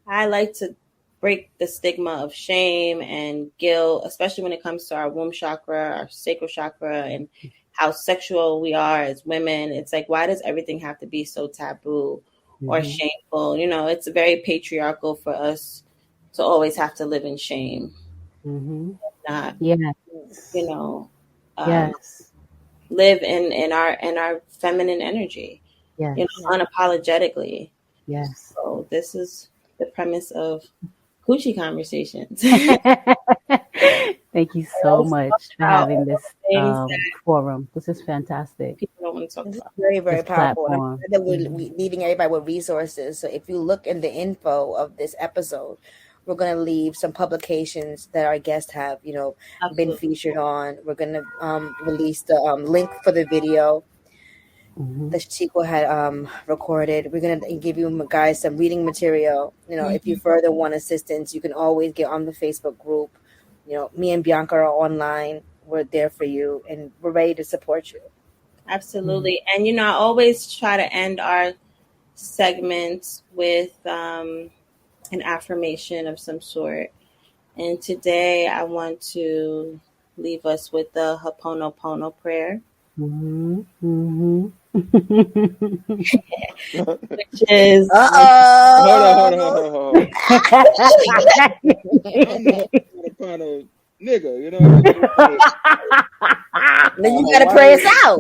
I like to break the stigma of shame and guilt, especially when it comes to our womb chakra, our sacral chakra, and how sexual we are as women. It's like, why does everything have to be so taboo or shameful? You know, it's very patriarchal for us to always have to live in shame. Not, Yes. you know, Yes. live in our feminine energy. Yes. You know, unapologetically. Yes. So this is the premise of Coochie Conversations. Thank you so much for having this forum. This is fantastic. People don't want to talk This is about very, very this powerful. And I'm platform. glad that we're leaving everybody with resources. So if you look in the info of this episode, we're going to leave some publications that our guests have, you know, been featured on. We're going to release the link for the video that Tshatiqua had recorded. We're going to give you guys some reading material. You know, if you further want assistance, you can always get on the Facebook group. You know, me and Bianca are online. We're there for you, and we're ready to support you. Absolutely. And, you know, I always try to end our segments with an affirmation of some sort. And today I want to leave us with the Ho'oponopono prayer. Which is Hold on. I'm a Ho'oponopono nigga, you know what I mean? Then you gotta pray us out.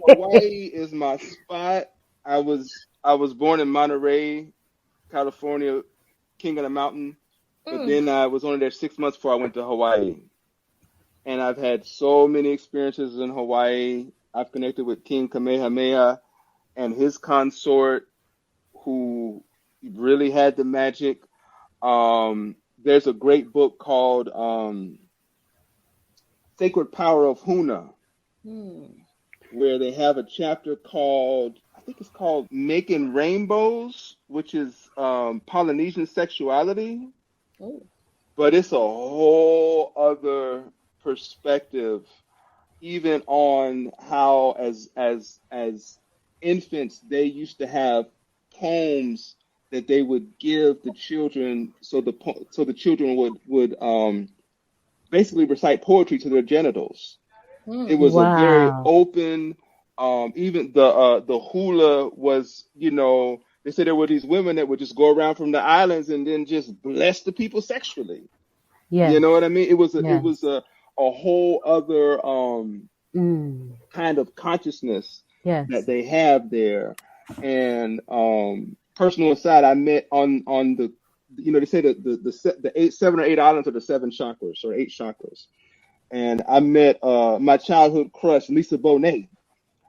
Hawaii is my spot. I was born in Monterey, California, king of the mountain. But then I was only there 6 months before I went to Hawaii. And I've had so many experiences in Hawaii. I've connected with King Kamehameha and his consort, who really had the magic. There's a great book called Sacred Power of Huna, where they have a chapter called, I think it's called Making Rainbows, which is Polynesian sexuality. But it's a whole other perspective, even on how as infants they used to have poems that they would give the children, so the children would basically recite poetry to their genitals. It was a very open. Even the hula was, you know, they said there were these women that would just go around from the islands and then just bless the people sexually. Yes. You know what I mean? It was a whole other kind of consciousness that they have there. And personal aside, I met on the, you know, they say the 7 or 8 islands are the 7 chakras or 8 chakras. And I met my childhood crush, Lisa Bonet,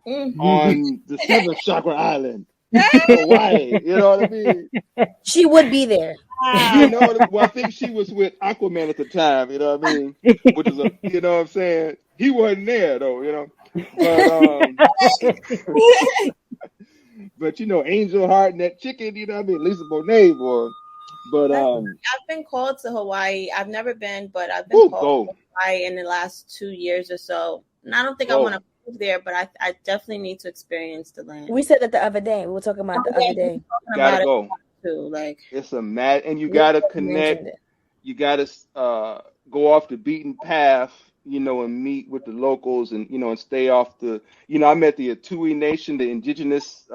on the 7th chakra island, Hawaii. You know what I mean? She would be there. You know, well, I think she was with Aquaman at the time. You know what I mean? Which is you know what I'm saying? He wasn't there though. You know, but but you know, Angel Heart and that chicken. You know what I mean? Lisa Bonet, boy. But I've been called to Hawaii. I've never been, but I've been called to Hawaii in the last 2 years or so. And I don't think I want to move there, but I definitely need to experience the land. We said that the other day. We were talking about the other day. Gotta go. Too, like it's a mad, and you gotta connect. You gotta go off the beaten path, you know, and meet with the locals, and you know, and stay off the. You know, I met the Atui Nation, the indigenous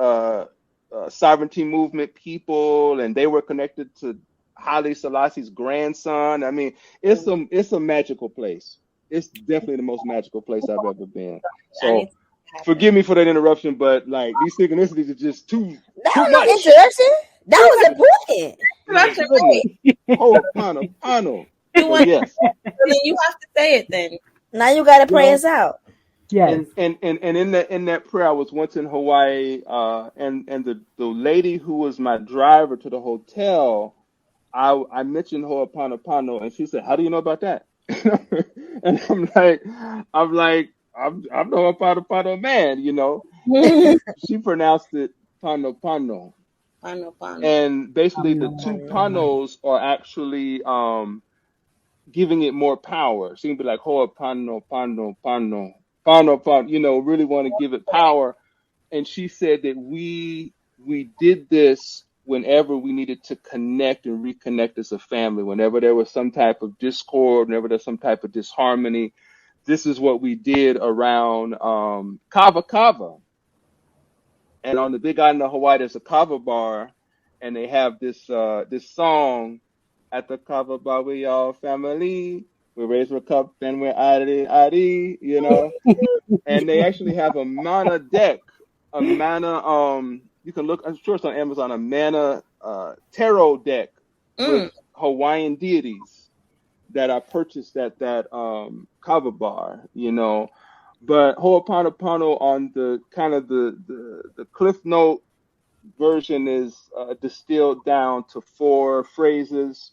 sovereignty movement people, and they were connected to Haile Selassie's grandson. I mean, it's a magical place. It's definitely the most magical place I've ever been. So forgive me for that interruption, but like these synchronicities are just too much. Interruption. That was important. Ho'oponopono. Yes. Then you have to say it then. Now you gotta pray us out. Yes. And in that prayer, I was once in Hawaii, and the lady who was my driver to the hotel, I mentioned Ho'oponopono, and she said, "How do you know about that?" And I'm like, I'm the Ho'oponopono man, you know. She pronounced it Pano. And basically, the 2 panos are actually giving it more power. So you can be like Ho'oponopono, you know, really want to give it power. and she said that we did this whenever we needed to connect and reconnect as a family. Whenever there was some type of discord, whenever there's some type of disharmony, this is what we did around Kava Kava. And on the Big Island of Hawaii, there's a kava bar, and they have this this song, at the kava bar, we all family. We raise a cup and we're adi, you know. And they actually have a mana deck, a mana you can look, I'm sure it's on Amazon, a mana tarot deck with Hawaiian deities that I purchased at that kava bar, you know. But Ho'oponopono on the kind of the Cliff Note version is distilled down to 4 phrases.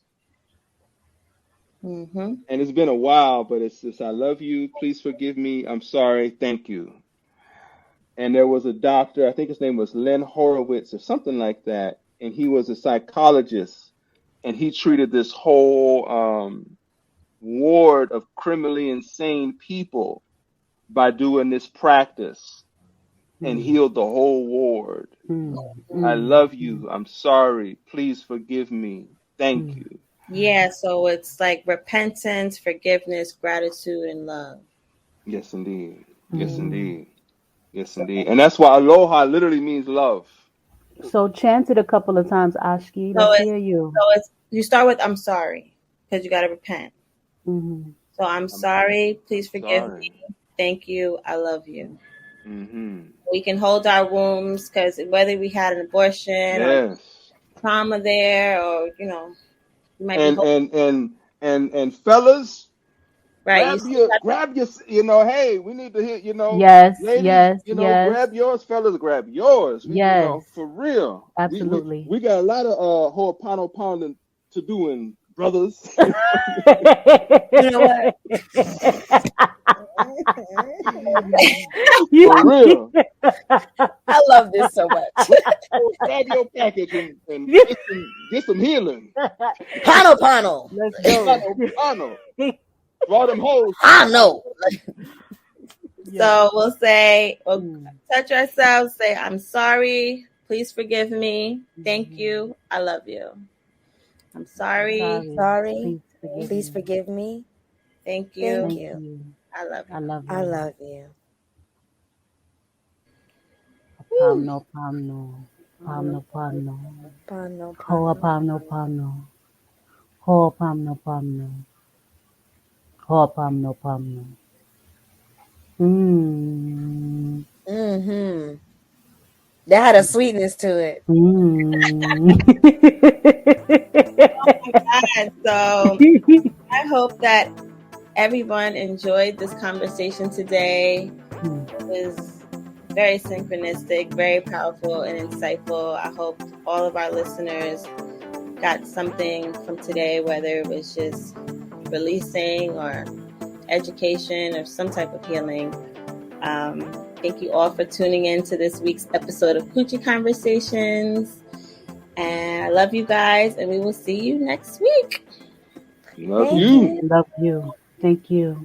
Mm-hmm. And it's been a while, but it's just, I love you, please forgive me, I'm sorry, thank you. And there was a doctor, I think his name was Len Horowitz or something like that, and he was a psychologist, and he treated this whole ward of criminally insane people by doing this practice, and healed the whole ward. I love you, I'm sorry, please forgive me, thank you. Yeah, so it's like repentance, forgiveness, gratitude, and love. Yes, indeed. Yes, indeed. Yes, indeed. And that's why aloha literally means love. So chant it a couple of times, Ashki. Let's hear you. So it's, you start with I'm sorry, because you got to repent. Mm-hmm. So I'm sorry, please forgive me, thank you, I love you. Mm-hmm. We can hold our wombs, because whether we had an abortion or trauma there, or you know, you might and fellas, right, grab your, you know, hey, we need to hit, you know, yes, ladies, yes, you know, yes. grab yours, fellas, grab yours. We, yes, you know, for real. absolutely. We got a lot of Ho'oponopono to do, in brothers. you know what? For real. I love this so much. Grab your package and get some healing. Pano. Let's go. Pano. Draw them holes. I know. So we'll say, touch ourselves, say, I'm sorry, please forgive me, thank you, I love you. I'm sorry. Please forgive me. Thank you. Thank you. I love you. I love you. I love you. Pamno, pamno. Pamno, pamno. Pano. Hoa pamno, pamno. Hoa pamno, pamno. Hoa pamno, pamno. Mm-hmm. That had a sweetness to it. Oh my God. So I hope that everyone enjoyed this conversation today. It was very synchronistic, very powerful and insightful. I hope all of our listeners got something from today, whether it was just releasing or education or some type of healing. Thank you all for tuning in to this week's episode of Coochie Conversations. And I love you guys, and we will see you next week. Love you. Love you. Thank you.